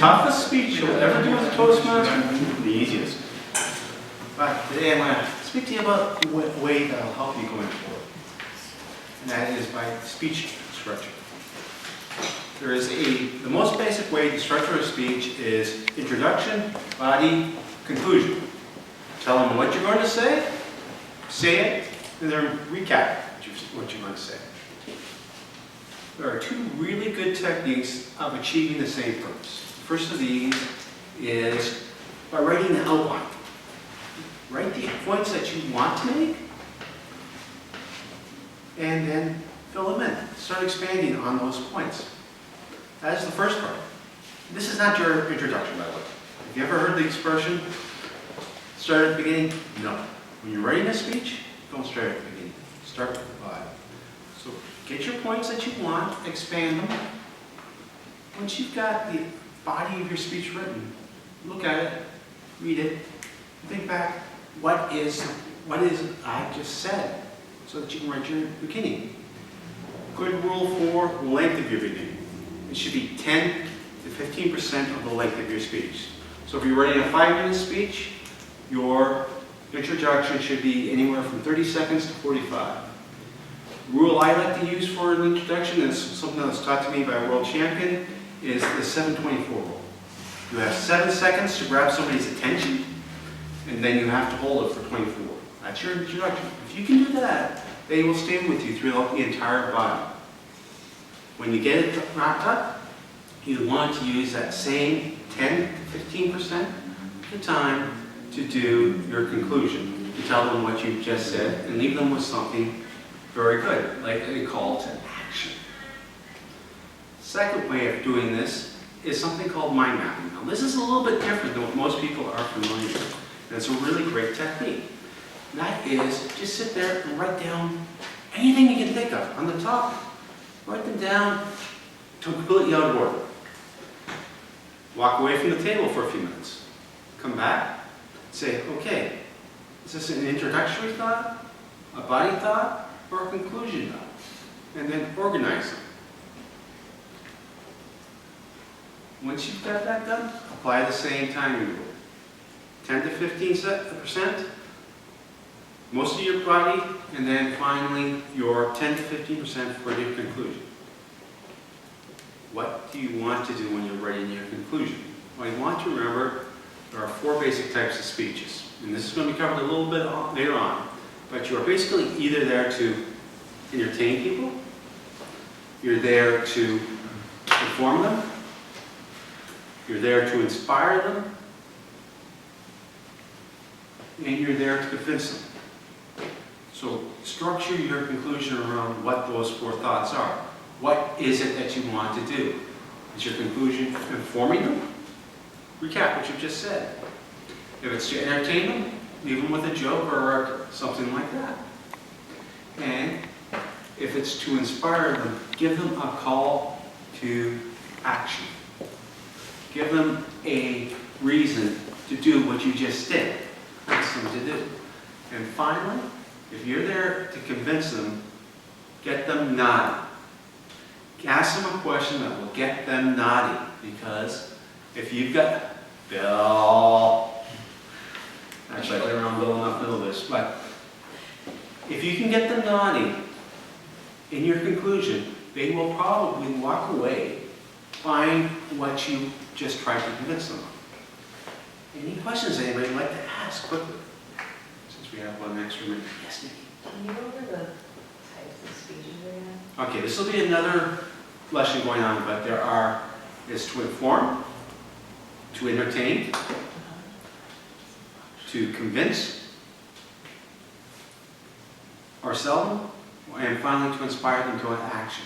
toughest speech you'll ever do as a Toastmaster, the easiest. But today I'm going to speak to you about the way that will help you going forward. And that is by speech structure. The most basic way to structure a speech is introduction, body, conclusion. Tell them what you're going to say it, and then recap what you're going to say. There are two really good techniques of achieving the same purpose. The first of these is by writing the outline. Write the points that you want to make, and then fill them in. Start expanding on those points. That is the first part. This is not your introduction, by the way. Have you ever heard the expression, start at the beginning? No. When you're writing a speech, don't start at the beginning. Start with the body. So get your points that you want, expand them. Once you've got the body of your speech written, look at it, read it, think back, what is I just said, so that you can write your beginning. Good rule for length of your beginning. It should be 10 to 15% of the length of your speech. So if you're writing a 5-minute speech, your introduction should be anywhere from 30 seconds to 45. The rule I like to use for an introduction is something that was taught to me by a world champion, is the 724 rule. You have 7 seconds to grab somebody's attention, and then you have to hold it for 24. That's your introduction. If you can do that, they will stay with you throughout the entire body. When you get it wrapped up, you want to use that same 10 to 15% of the time to do your conclusion. You tell them what you've just said and leave them with something very good, like a call to action. Second way of doing this is something called mind mapping. Now, this is a little bit different than what most people are familiar with. And it's a really great technique. And that is just sit there and write down anything you can think of on the topic. Write them down to completely out of order. Walk away from the table for a few minutes. Come back. Say, okay, is this an introductory thought, a body thought, or a conclusion thought? And then organize them. Once you've got that done, apply the same timing rule. 10 to 15%, most of your body, and then finally your 10 to 15% for your conclusion. What do you want to do when you're writing your conclusion? Well, you want to remember there are 4 basic types of speeches. And this is going to be covered a little bit later on. But you're basically either there to entertain people, you're there to inform them, you're there to inspire them, and you're there to convince them. So structure your conclusion around what those 4 thoughts are. What is it that you want to do? Is your conclusion informing them? Recap what you just said. If it's to entertain them, leave them with a joke or something like that. And if it's to inspire them, give them a call to action. Give them a reason to do what you just did. Ask them to do. And finally, if you're there to convince them, get them nodding. Ask them a question that will get them nodding. Because if you've got Bill, actually I play around Bill enough to know this, but if you can get them nodding in your conclusion, they will probably walk away, find what you just tried to convince them of. Any questions anybody would like to ask quickly? Since we have 1 extra minute. Yes, Nikki? Can you go over the types of speeches we have? Okay, this will be another lesson going on, but there is to inform, to entertain, to convince, or sell them, and finally to inspire them to action.